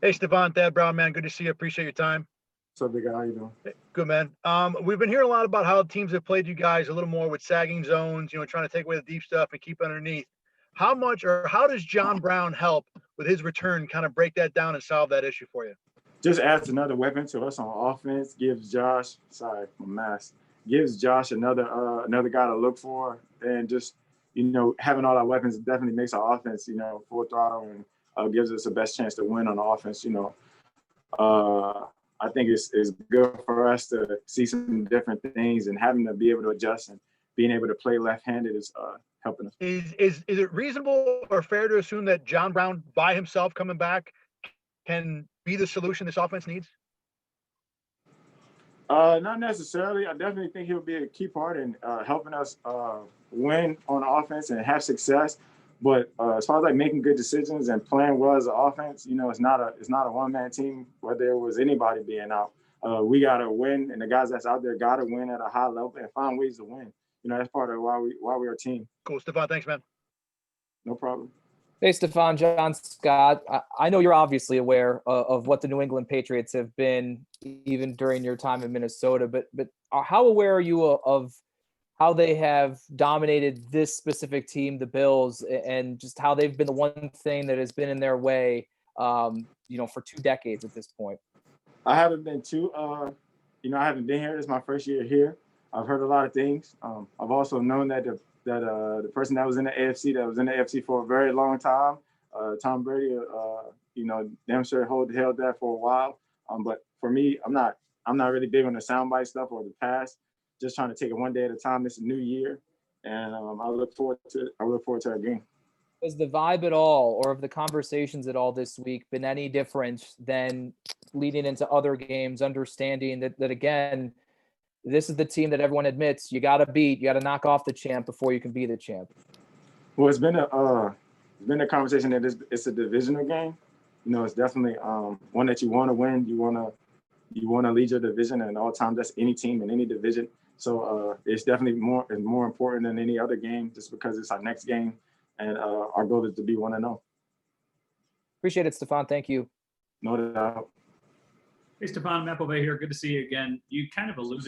Hey, Stefon, Thad Brown, man. Good to see you. Appreciate your time. What's up, big guy? How you doing? Good, man. We've been hearing a lot about how teams have played you guys a little more with sagging zones, trying to take away the deep stuff and keep underneath. How much or how does John Brown help with his return kind of break that down and solve that issue for you? Just adds another weapon to us on offense. Gives Josh, sorry, my mask. Gives Josh another guy to look for, and just having all our weapons definitely makes our offense full throttle and gives us the best chance to win on offense. I think it's good for us to see some different things and having to be able to adjust and being able to play left-handed is helping us. Is it reasonable or fair to assume that John Brown by himself coming back can be the solution this offense needs? Not necessarily. I definitely think he'll be a key part in helping us win on offense and have success. But as far as like making good decisions and playing well as an offense, it's not a one-man team. Whether it was anybody being out, we gotta win, and the guys that's out there gotta win at a high level and find ways to win. That's part of why we're a team. Cool, Stefon. Thanks, man. No problem. Hey, Stefon, John Scott. I know you're obviously aware of what the New England Patriots have been even during your time in Minnesota, but how aware are you of how they have dominated this specific team, the Bills, and just how they've been the one thing that has been in their way, for 2 decades at this point? I haven't been I haven't been here. This is my first year here. I've heard a lot of things. I've also known that the person that was in the AFC for a very long time, Tom Brady, damn sure held that for a while. But for me, I'm not really big on the soundbite stuff or the past. Just trying to take it one day at a time. It's a new year, and I look forward to our game. Has the vibe at all, or have the conversations at all this week been any different than leading into other games, understanding that again, this is the team that everyone admits you got to beat, you got to knock off the champ before you can be the champ? Well, it's been a conversation that it's a divisional game. It's definitely one that you want to win. You want to lead your division, and all time that's any team in any division. So it's definitely more important than any other game, just because it's our next game, and our goal is to be 1-0. Appreciate it, Stefon. Thank you. No doubt. Hey, Stefon, Matt Bove here. Good to see you again. You kind of alluded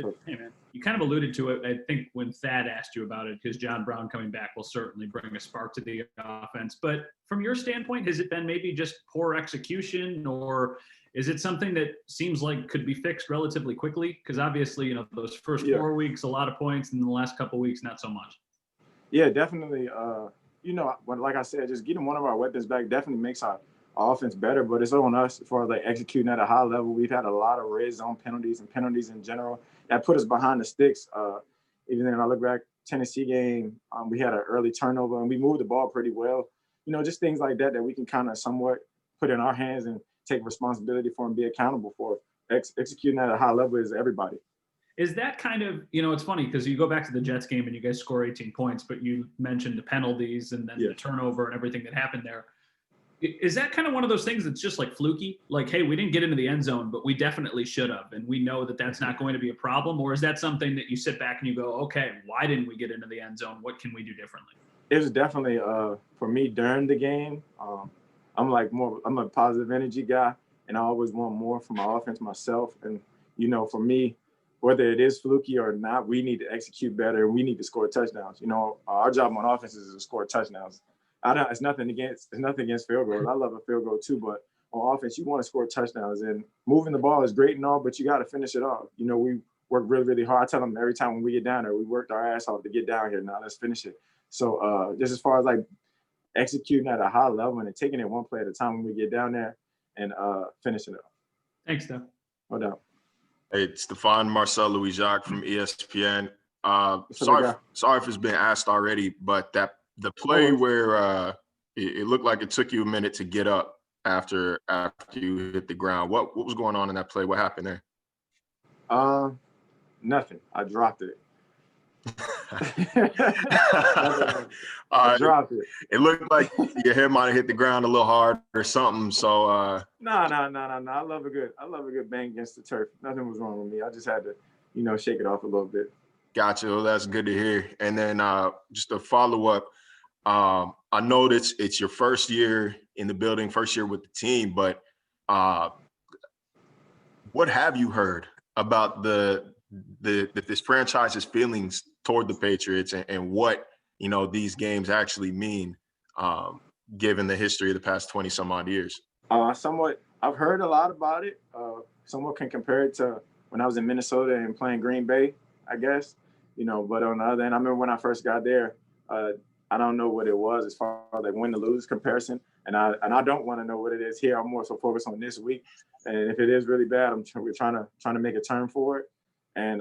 to it, I think, when Thad asked you about it, because John Brown coming back will certainly bring a spark to the offense. But from your standpoint, has it been maybe just poor execution, or is it something that seems like could be fixed relatively quickly? Because obviously, those first 4 weeks, a lot of points, and the last couple of weeks, not so much. Yeah, definitely. Like I said, just getting one of our weapons back definitely makes our offense better, but it's on us as far as like executing at a high level. We've had a lot of red zone penalties and penalties in general that put us behind the sticks. Even then, I look back Tennessee game, we had an early turnover and we moved the ball pretty well. Just things like that we can kind of somewhat put in our hands and take responsibility for and be accountable for. Executing at a high level is everybody. Is that kind of, it's funny because you go back to the Jets game and you guys score 18 points, but you mentioned the penalties and then the turnover and everything that happened there. Is that kind of one of those things that's just like fluky? Like, hey, we didn't get into the end zone, but we definitely should have. And we know that that's not going to be a problem. Or is that something that you sit back and you go, okay, why didn't we get into the end zone? What can we do differently? It was definitely, for me during the game, I'm a positive energy guy, and I always want more from my offense myself. And, for me, whether it is fluky or not, we need to execute better. We need to score touchdowns. Our job on offense is to score touchdowns. It's nothing against field goals. I love a field goal too, but on offense, you want to score touchdowns, and moving the ball is great and all, but you got to finish it off. We work really, really hard. I tell them every time when we get down there, we worked our ass off to get down here. Now let's finish it. So just as far as like executing at a high level and taking it one play at a time when we get down there and finishing it. Thanks, Steph. No doubt. Hey, it's Stefon Marcel Louis Jacques from ESPN. Sorry if it's been asked already, but the play where it looked like it took you a minute to get up after you hit the ground. What was going on in that play? What happened there? Nothing. I dropped it. I dropped it. It looked like your head might have hit the ground a little hard or something. So No. I love a good bang against the turf. Nothing was wrong with me. I just had to, shake it off a little bit. Gotcha. Well, that's good to hear. And then just a follow-up. I know that it's your first year in the building, first year with the team, but What have you heard about this franchise's feelings toward the Patriots and what, these games actually mean, given the history of the past 20 some odd years? Somewhat, I've heard a lot about it. Somewhat can compare it to when I was in Minnesota and playing Green Bay, I guess. But on the other end, I remember when I first got there, I don't know what it was as far as like win to lose comparison. And I don't want to know what it is here. I'm more so focused on this week. And if it is really bad, we're trying to make a turn for it and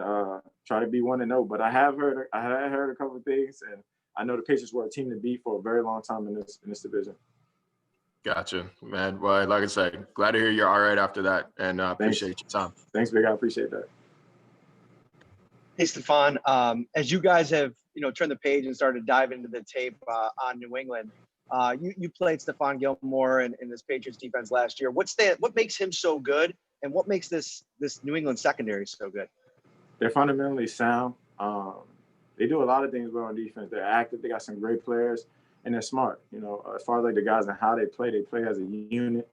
try to be 1-0. But I had heard a couple of things, and I know the Patriots were a team to beat for a very long time in this division. Gotcha, man. Well, like I said, glad to hear you're all right after that, and appreciate your time. Thanks, Big. I appreciate that. Hey, Stefon, as you guys have, turned the page and started to dive into the tape on New England, you played Stephon Gilmore in this Patriots defense last year. What makes him so good, and what makes this New England secondary so good? They're fundamentally sound. They do a lot of things well on defense. They're active. They got some great players, and they're smart. As far as like the guys and how they play as a unit.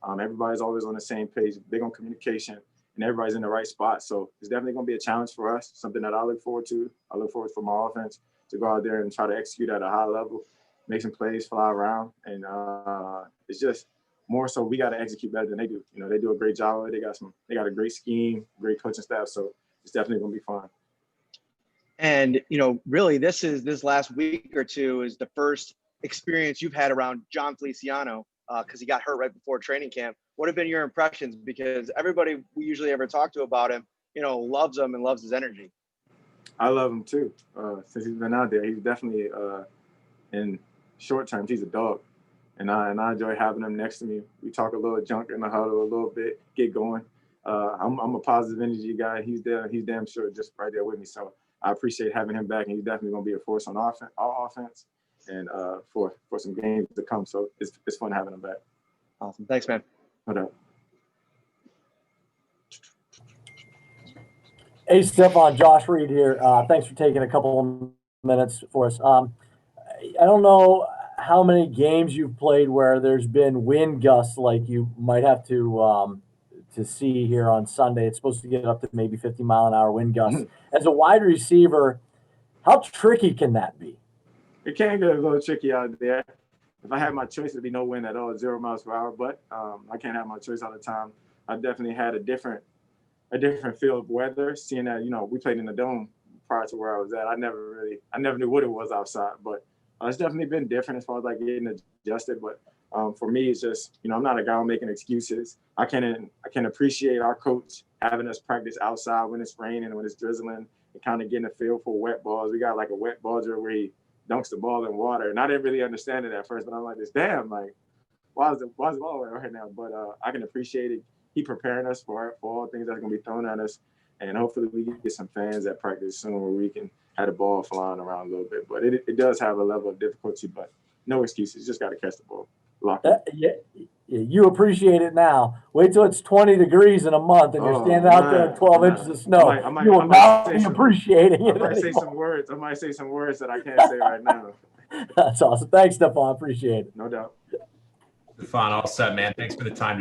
Everybody's always on the same page, big on communication, and everybody's in the right spot. So it's definitely going to be a challenge for us, something that I look forward to. I look forward for my offense to go out there and try to execute at a high level, make some plays, fly around. And it's just more so we got to execute better than they do. They do a great job of it. They got a great scheme, great coaching staff. So it's definitely going to be fun. And, really this last week or two is the first experience you've had around John Feliciano because he got hurt right before training camp. What have been your impressions? Because everybody we usually ever talk to about him, loves him and loves his energy. I love him too. Since he's been out there, he's definitely in short terms, he's a dog. And I enjoy having him next to me. We talk a little junk in the huddle a little bit, get going. I'm a positive energy guy. He's there. He's damn sure just right there with me. So I appreciate having him back, and he's definitely going to be a force on our offense and for some games to come. So it's fun having him back. Awesome. Thanks, man. No doubt. Hey, Stefon, Josh Reed here. Thanks for taking a couple of minutes for us. I don't know how many games you've played where there's been wind gusts like you might have to see here on Sunday. It's supposed to get up to maybe 50-mile-an-hour wind gusts. As a wide receiver, how tricky can that be? It can get a little tricky out there. If I had my choice, it'd be no wind at all, 0 miles per hour. But I can't have my choice all the time. I've definitely had a different feel of weather, seeing that, we played in the dome prior to where I was at. I never knew what it was outside, but it's definitely been different as far as like getting adjusted. But for me, it's just, I'm not a guy making excuses. I can appreciate our coach having us practice outside when it's raining, when it's drizzling, and kind of getting a feel for wet balls. We got like a wet ball drill where he dunks the ball in water. And I didn't really understand it at first, but I'm like, damn, like, why is the ball right now? But I can appreciate it. He preparing us for all things that's going to be thrown at us. And hopefully we get some fans at practice soon where we can have the ball flying around a little bit. But it does have a level of difficulty, but no excuses. Just got to catch the ball. Yeah, you appreciate it now. Wait till it's 20 degrees in a month and you're standing out there in 12 inches of snow. You will not be appreciating it. I might say some words. That I can't say right now. That's awesome. Thanks, Stefon. Appreciate it. No doubt. Stefon, all set, man. Thanks for the time.